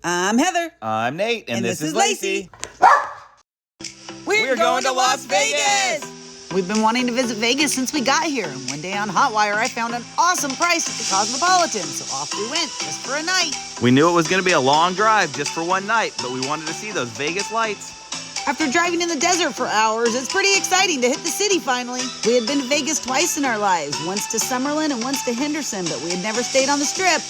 I'm Heather. I'm Nate, and this is Lacey. We're going to Las Vegas! We've been wanting to visit Vegas since we got here. And one day on Hotwire, I found an awesome price at the Cosmopolitan. So off we went, just for a night. We knew it was going to be a long drive just for one night, but we wanted to see those Vegas lights. After driving in the desert for hours, it's pretty exciting to hit the city finally. We had been to Vegas twice in our lives, once to Summerlin and once to Henderson, but we had never stayed on the Strip.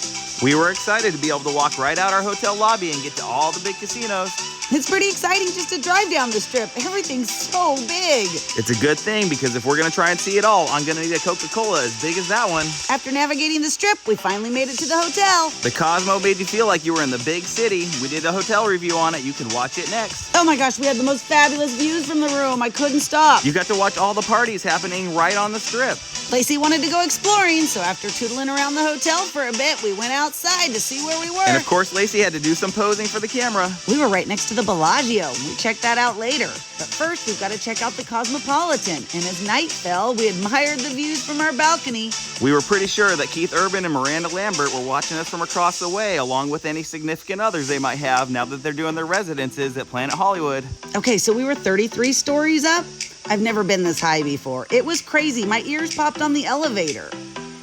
We were excited to be able to walk right out our hotel lobby and get to all the big casinos. It's pretty exciting just to drive down the Strip. Everything's so big. It's a good thing because if we're going to try and see it all, I'm going to need a Coca-Cola as big as that one. After navigating the Strip, we finally made it to the hotel. The Cosmo made you feel like you were in the big city. We did a hotel review on it. You can watch it next. Oh my gosh, we had the most fabulous views from the room. I couldn't stop. You got to watch all the parties happening right on the Strip. Lacey wanted to go exploring, so after tootling around the hotel for a bit, we went outside to see where we were. And of course, Lacey had to do some posing for the camera. We were right next to the Bellagio. We checked that out later. But first, we've got to check out the Cosmopolitan. And as night fell, we admired the views from our balcony. We were pretty sure that Keith Urban and Miranda Lambert were watching us from across the way, along with any significant others they might have now that they're doing their residences at Planet Hollywood. Okay, so we were 33 stories up. I've never been this high before. It was crazy. My ears popped on the elevator.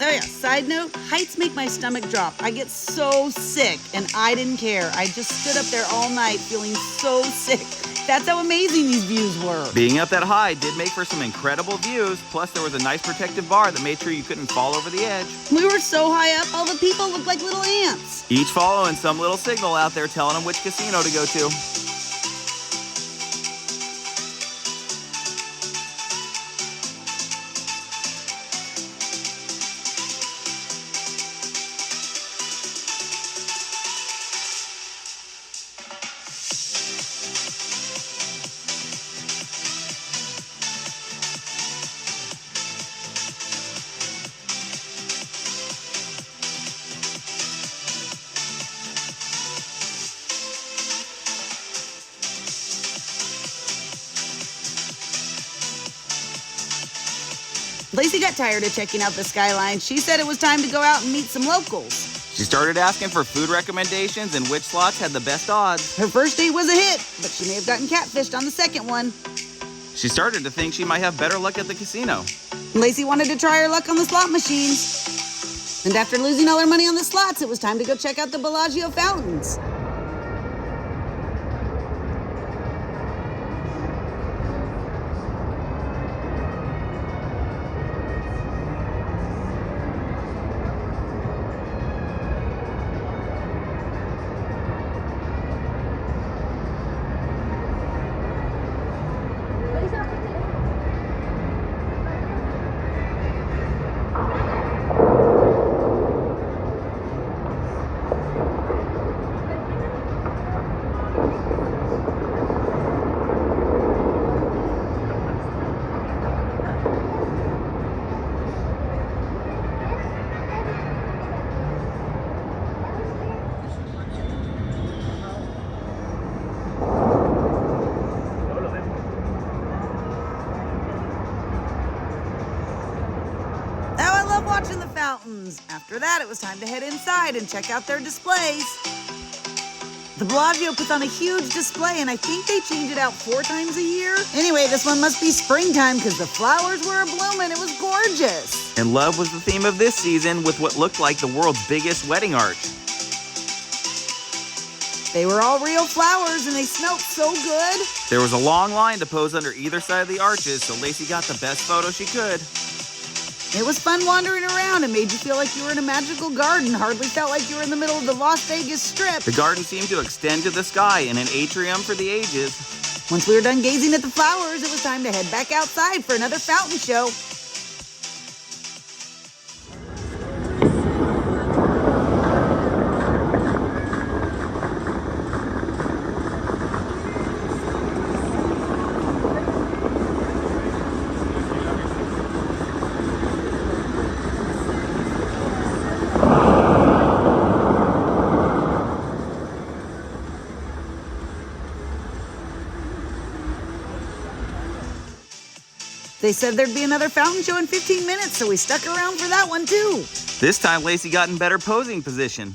Oh yeah, side note, heights make my stomach drop. I get so sick, and I didn't care. I just stood up there all night feeling so sick. That's how amazing these views were. Being up that high did make for some incredible views, plus there was a nice protective bar that made sure you couldn't fall over the edge. We were so high up, all the people looked like little ants. Each following some little signal out there telling them which casino to go to. Lacey got tired of checking out the skyline. She said it was time to go out and meet some locals. She started asking for food recommendations and which slots had the best odds. Her first date was a hit, but she may have gotten catfished on the second one. She started to think she might have better luck at the casino. Lacey wanted to try her luck on the slot machines. And after losing all her money on the slots, it was time to go check out the Bellagio Fountains. Watching the fountains. After that, it was time to head inside and check out their displays. The Bellagio puts on a huge display, and I think they change it out 4 times a year. Anyway, this one must be springtime because the flowers were a-blooming. It was gorgeous. And love was the theme of this season with what looked like the world's biggest wedding arch. They were all real flowers, and they smelled so good. There was a long line to pose under either side of the arches, so Lacey got the best photo she could. It was fun wandering around and made you feel like you were in a magical garden. Hardly felt like you were in the middle of the Las Vegas Strip. The garden seemed to extend to the sky in an atrium for the ages. Once we were done gazing at the flowers, it was time to head back outside for another fountain show. They said there'd be another fountain show in 15 minutes, so we stuck around for that one too. This time, Lacey got in better posing position.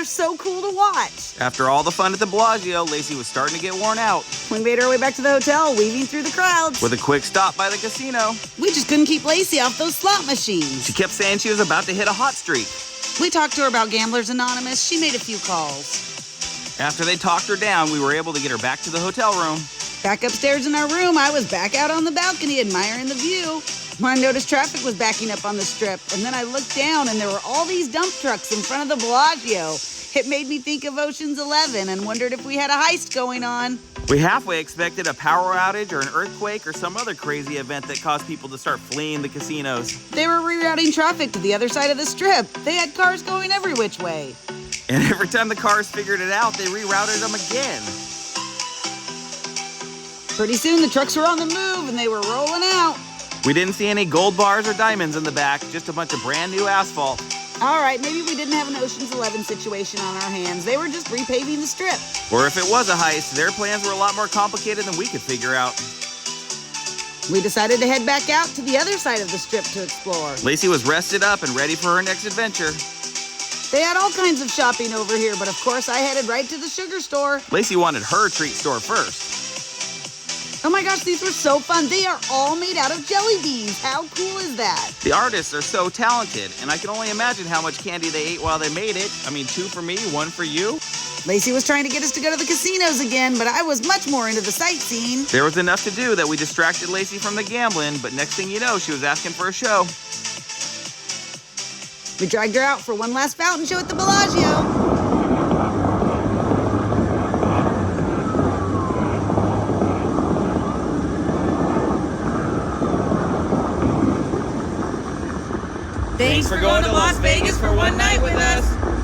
they're so cool to watch. After all the fun at the Bellagio, Lacey was starting to get worn out. We made our way back to the hotel, weaving through the crowds. With a quick stop by the casino. We just couldn't keep Lacey off those slot machines. She kept saying she was about to hit a hot streak. We talked to her about Gamblers Anonymous. She made a few calls. After they talked her down, we were able to get her back to the hotel room. Back upstairs in our room, I was back out on the balcony admiring the view. When I noticed traffic was backing up on the strip, and then I looked down and there were all these dump trucks in front of the Bellagio. It made me think of Ocean's 11 and wondered if we had a heist going on. We halfway expected a power outage or an earthquake or some other crazy event that caused people to start fleeing the casinos. They were rerouting traffic to the other side of the strip. They had cars going every which way. And every time the cars figured it out, they rerouted them again. Pretty soon the trucks were on the move and they were rolling out. We didn't see any gold bars or diamonds in the back, just a bunch of brand new asphalt. All right, maybe we didn't have an Ocean's 11 situation on our hands. They were just repaving the strip. Or if it was a heist, their plans were a lot more complicated than we could figure out. We decided to head back out to the other side of the strip to explore. Lacey was rested up and ready for her next adventure. They had all kinds of shopping over here, but of course I headed right to the sugar store. Lacey wanted her treat store first. Oh my gosh, these were so fun. They are all made out of jelly beans. How cool is that? The artists are so talented, and I can only imagine how much candy they ate while they made it. I mean, 2 for me, 1 for you. Lacey was trying to get us to go to the casinos again, but I was much more into the sightseeing. There was enough to do that we distracted Lacey from the gambling, but next thing you know, she was asking for a show. We dragged her out for one last fountain show at the Bellagio. Thanks for going to Las Vegas for one night with us.